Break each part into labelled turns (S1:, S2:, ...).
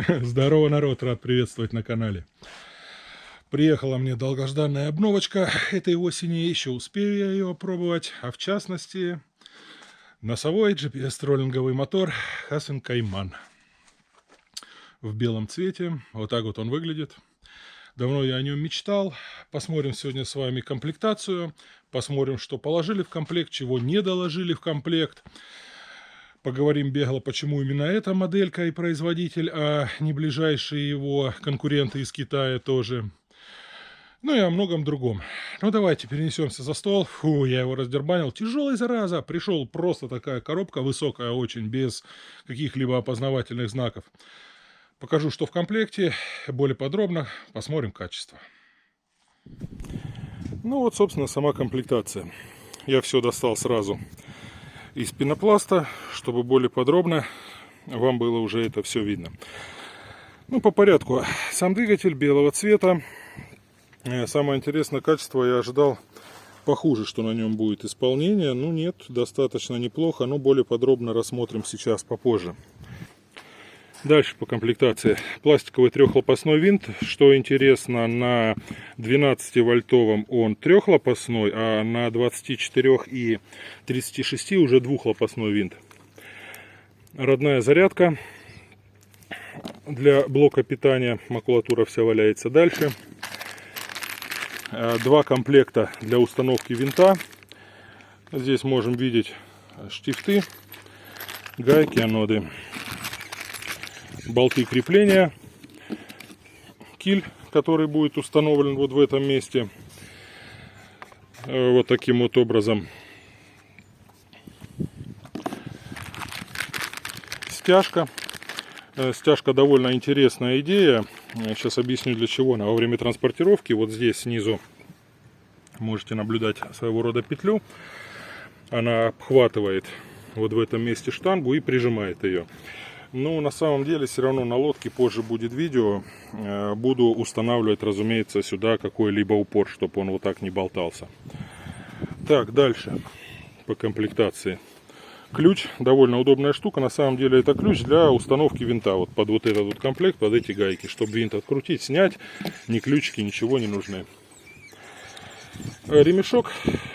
S1: Здорово, народ, рад приветствовать на канале. Приехала мне долгожданная обновочка этой осени, еще успею я ее опробовать, а в частности носовой GPS-троллинговый мотор Hasen Cayman в белом цвете, вот так вот он выглядит. Давно я о нем мечтал. Посмотрим сегодня с вами комплектацию, посмотрим, что положили в комплект, чего не доложили в комплект. Поговорим бегло, почему именно эта моделька и производитель, а не ближайшие его конкуренты из Китая тоже. Ну и о многом другом. Ну давайте перенесемся за стол. Фу, я его раздербанил. Тяжелый, зараза. Пришел просто такая коробка высокая очень, без каких-либо опознавательных знаков. Покажу, что в комплекте. Более подробно посмотрим качество. Ну вот, собственно, сама комплектация. Я все достал сразу из пенопласта, чтобы более подробно вам было уже это все видно. Ну, по порядку. Сам двигатель белого цвета. Самое интересное качество я ожидал похуже, что на нем будет исполнение. Ну нет, достаточно неплохо, но более подробно рассмотрим сейчас попозже. Дальше по комплектации. Пластиковый трехлопастной винт. Что интересно, на 12-вольтовом он трехлопастной, а на 24 и 36 уже двухлопастной винт. Родная зарядка для блока питания. Макулатура вся валяется дальше. Два комплекта для установки винта. Здесь можем видеть штифты, гайки, аноды, болты крепления, киль, который будет установлен вот в этом месте, вот таким вот образом. Стяжка. Стяжка довольно интересная идея. Сейчас объясню для чего. Во время транспортировки вот здесь снизу можете наблюдать своего рода петлю. Она обхватывает вот в этом месте штангу и прижимает ее. Но на самом деле все равно на лодке, позже будет видео, буду устанавливать, разумеется, сюда какой-либо упор, чтобы он вот так не болтался. Так, дальше по комплектации. Ключ, довольно удобная штука, на самом деле это ключ для установки винта, вот под вот этот вот комплект, под эти гайки, чтобы винт открутить, снять, ни ключики, ничего не нужны. Ремешок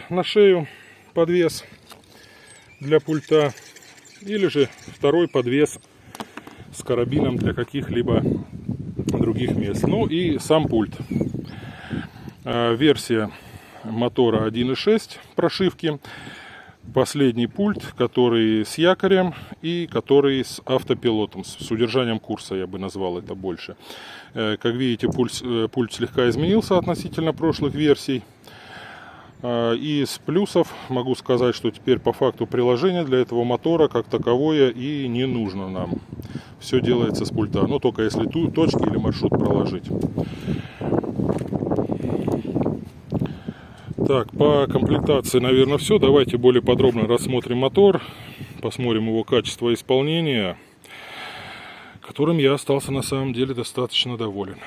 S1: на шею, подвес для пульта, или же второй подвес с карабином для каких-либо других мест. Ну и сам пульт. Версия мотора 1.6 прошивки. Последний пульт, который с якорем и который с автопилотом, с удержанием курса, я бы назвал это больше. Как видите, пульт слегка изменился относительно прошлых версий. Из плюсов могу сказать, что теперь по факту приложение для этого мотора как таковое и не нужно нам. Все делается с пульта, но только если точки или маршрут проложить. Так, по комплектации, наверное, все. Давайте более подробно рассмотрим мотор, посмотрим его качество исполнения, которым я остался на самом деле достаточно доволен.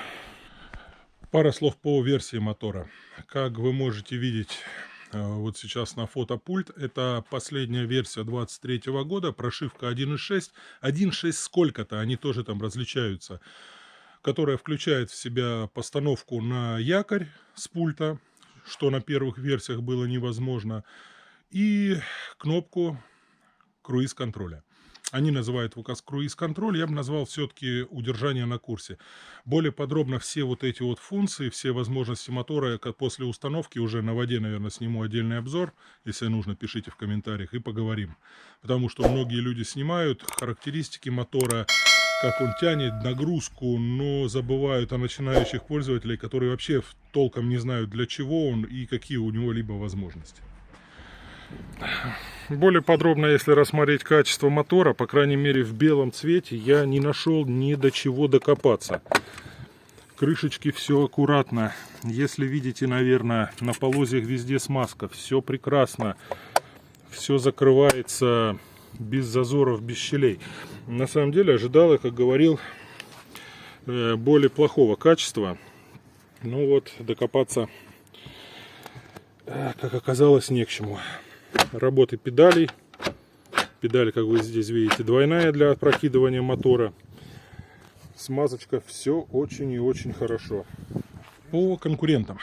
S1: Пара слов по версии мотора. Как вы можете видеть вот сейчас на фото пульт, это последняя версия 23 года, прошивка 1.6. 1.6 сколько-то, они тоже там различаются, которая включает в себя постановку на якорь с пульта, что на первых версиях было невозможно, и кнопку круиз-контроля. Они называют его круиз-контроль, я бы назвал все-таки удержание на курсе. Более подробно все вот эти вот функции, все возможности мотора, как после установки, уже на воде, наверное, сниму отдельный обзор. Если нужно, пишите в комментариях и поговорим. Потому что многие люди снимают характеристики мотора, как он тянет, нагрузку, но забывают о начинающих пользователей, которые вообще толком не знают, для чего он и какие у него либо возможности. Более подробно, если рассмотреть качество мотора, по крайней мере в белом цвете, я не нашел ни до чего докопаться. Крышечки все аккуратно. Если видите, наверное, на полозьях везде смазка. Все прекрасно. Все закрывается без зазоров, без щелей. На самом деле ожидал, я, как говорил, более плохого качества. Ну вот, докопаться, как оказалось, не к чему. Работы педалей. Педаль, как вы здесь видите, двойная для опрокидывания мотора. смазочка, все очень и очень хорошо. По конкурентам.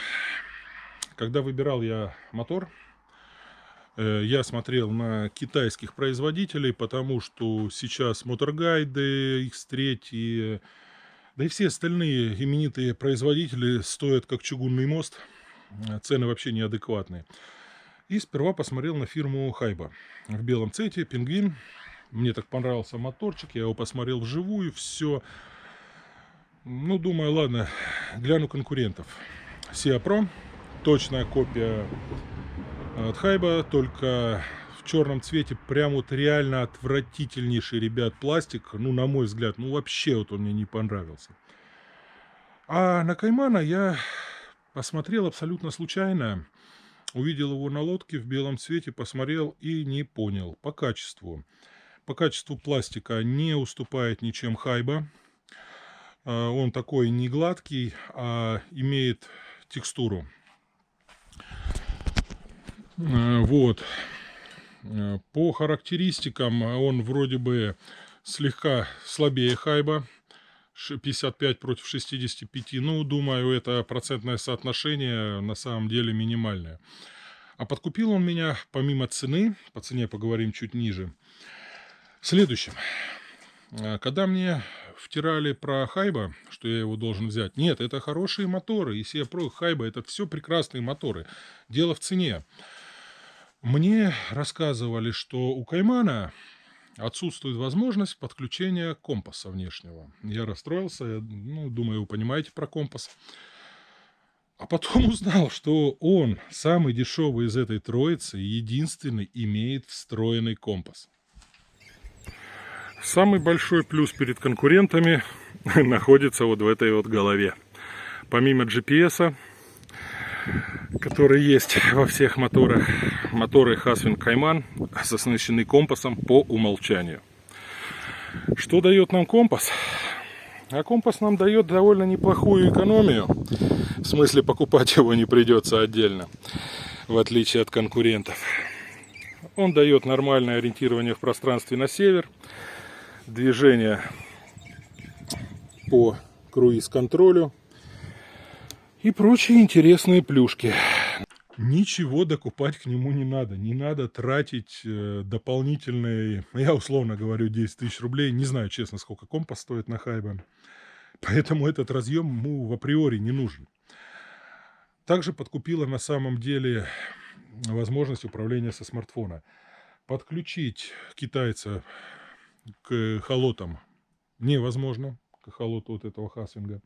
S1: Когда выбирал я мотор, я смотрел на китайских производителей, потому что сейчас Моторгайды, X3, да и все остальные именитые производители стоят как чугунный мост. Цены вообще неадекватные. И сперва посмотрел на фирму Хайба в белом цвете, пингвин. Мне так понравился моторчик, я его посмотрел вживую, все. Ну, думаю, ладно, гляну конкурентов. Sea Pro, точная копия от Хайба, только в черном цвете, прям вот реально отвратительнейший, ребят, пластик. Ну, на мой взгляд, ну вообще вот он мне не понравился. А на Каймана я посмотрел абсолютно случайно. Увидел его на лодке в белом цвете, посмотрел и не понял. По качеству пластика не уступает ничем Хайба. Он такой не гладкий, а имеет текстуру. Вот. По характеристикам он вроде бы слегка слабее Хайба. 55 против 65. Ну, думаю, это процентное соотношение на самом деле минимальное. А подкупил он меня помимо цены, по цене поговорим чуть ниже, следующим. Когда мне втирали про Хайба, что я его должен взять, нет, это хорошие моторы, и Sea Pro, Хайба, это все прекрасные моторы. Дело в цене. Мне рассказывали, что у Каймана отсутствует возможность подключения компаса внешнего. Я расстроился, ну, думаю, вы понимаете про компас. А потом узнал, что он, самый дешевый из этой троицы, единственный имеет встроенный компас. Самый большой плюс перед конкурентами находится вот в этой вот голове. Помимо GPS, который есть во всех моторах, моторы Haswing Cayman оснащены компасом по умолчанию. Что дает нам компас? А компас нам дает довольно неплохую экономию. В смысле, покупать его не придется отдельно, в отличие от конкурентов. Он дает нормальное ориентирование в пространстве на север, движение по круиз-контролю и прочие интересные плюшки. Ничего докупать к нему не надо. Не надо тратить дополнительные, я условно говорю, 10 тысяч рублей. Не знаю, честно, сколько компас стоит на Хайбе. Поэтому этот разъем ему в априори не нужен. Также подкупила на самом деле возможность управления со смартфона. Подключить китайца к холотам невозможно, к холоту вот этого Haswing.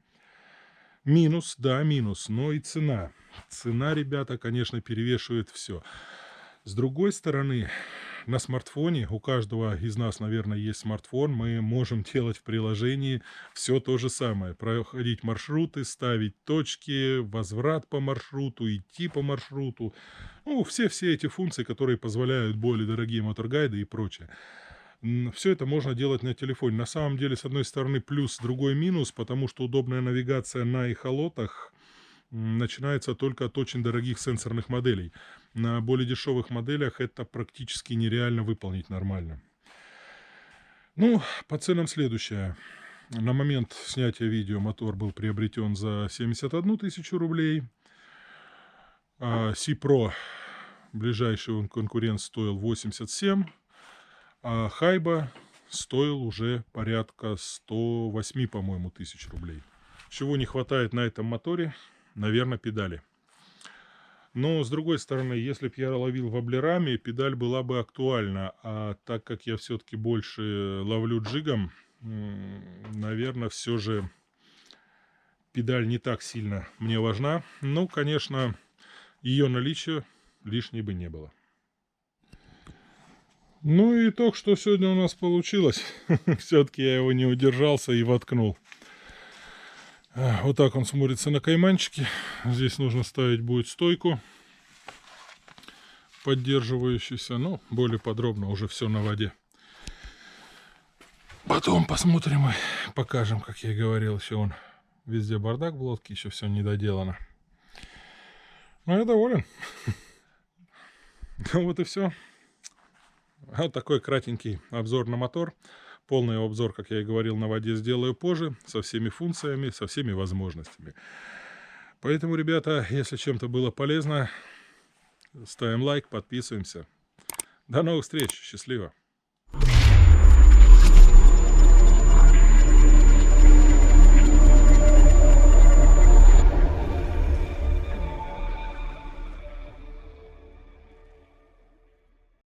S1: Минус, да, минус, но и цена. Цена, ребята, конечно, перевешивает все. С другой стороны, на смартфоне, у каждого из нас, наверное, есть смартфон, мы можем делать в приложении все то же самое. Проходить маршруты, ставить точки, возврат по маршруту, идти по маршруту. Ну, все эти функции, которые позволяют более дорогие моторгайды и прочее. Все это можно делать на телефоне. На самом деле, с одной стороны, плюс, с другой минус, потому что удобная навигация на эхолотах начинается только от очень дорогих сенсорных моделей. На более дешевых моделях это практически нереально выполнить нормально. Ну, по ценам следующее. На момент снятия видео мотор был приобретен за 71 тысячу рублей. Sea Pro, ближайший конкурент, стоил 87. А Хайба стоил уже порядка 108, по-моему, тысяч рублей. Чего не хватает на этом моторе? Наверное, педали. Но, с другой стороны, если бы я ловил воблерами, педаль была бы актуальна. А так как я все-таки больше ловлю джигом, наверное, все же педаль не так сильно мне важна. Ну, конечно, ее наличие лишней бы не было. Ну и итог, что сегодня у нас получилось. Все-таки я его не удержался и воткнул. Вот так он смотрится на кайманчике. Здесь нужно ставить будет стойку поддерживающуюся. Но более подробно уже все на воде. Потом посмотрим и покажем, как я и говорил. Еще он везде бардак в лодке, еще все недоделано. Но я доволен. Ну вот и все. Вот такой кратенький обзор на мотор. Полный обзор, как я и говорил, на воде сделаю позже, со всеми функциями, со всеми возможностями. Поэтому, ребята, если чем-то было полезно, ставим лайк, подписываемся. До новых встреч, счастливо!